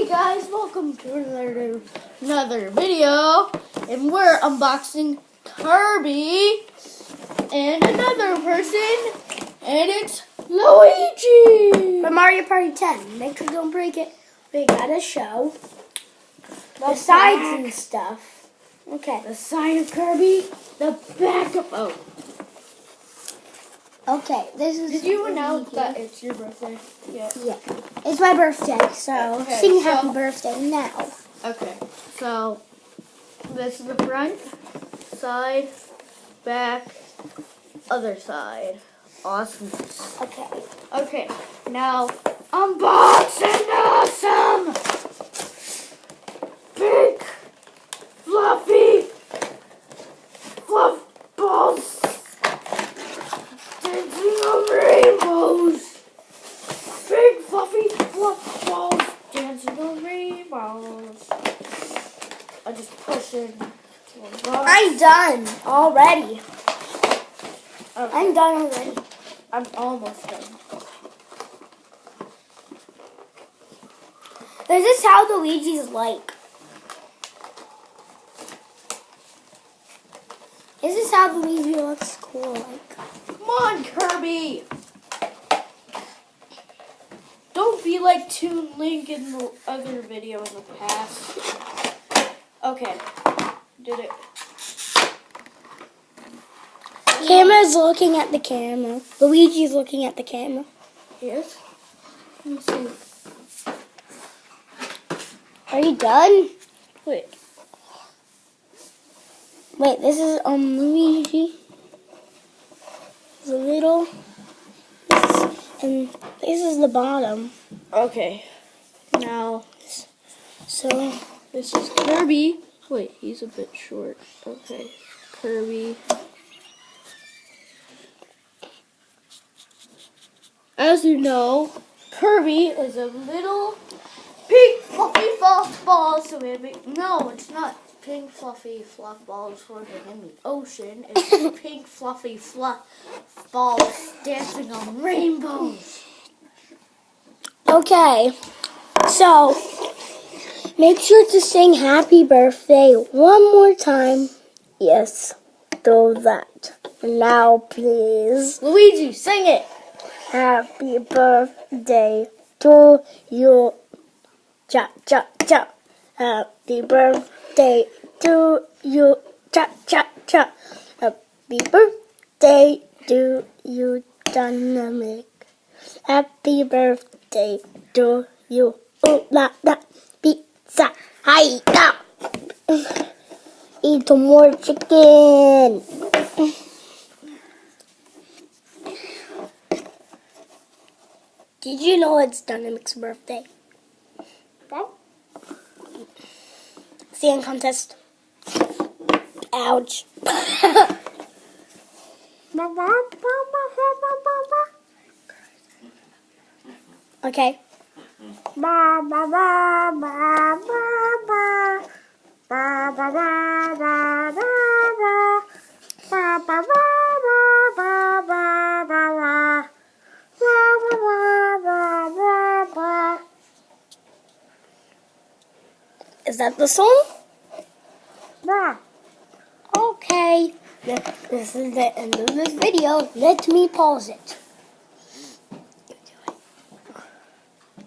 Guys, welcome to another video, and we're unboxing Kirby and another person, and it's Luigi from Mario Party 10. Make sure you don't break it. We gotta show the sides and stuff. Okay. The side of Kirby, the back of Okay, this is. Did you announce that it's your birthday? Yeah. It's my birthday, so sing happy birthday now. Okay, so this is the front, side, back, other side. Awesome. Okay, now unboxing awesome! Big, fluffy, fluff balls. Dancing on rainbows. Big fluffy fluff balls dancing on rainbows. I just push in. I'm done already. Okay. I'm done already. I'm almost done. This is how Luigi's like. This is how Luigi looks cool like. Come on, Kirby! Don't be like Toon Link in the other video in the past. Okay, did it. Camera's looking at the camera. Luigi's looking at the camera. Yes? Let me see. Are you done? Wait. Wait, this is Luigi. The little, and this is the bottom. Okay. Now, So this is Kirby. Wait, he's a bit short. Okay. Kirby. As you know, Kirby is a little pink fluffy fluff ball. So maybe no, it's not pink fluffy fluff balls floating in the ocean. It's pink fluffy fluff balls dancing on rainbows. okay, so make sure to sing happy birthday one more time. Yes, do that. Now please. Luigi, sing it. Happy birthday to you. Cha cha cha. Happy birthday to you. Cha cha cha. Happy birthday to you, Dynamic. Happy birthday to you. Ooh la la. Pizza. Hi da. Eat some more chicken. Did you know it's Dynamic's birthday? Singing contest. Ouch. Okay. Is that the song? Okay. This is the end of this video. Let me pause it.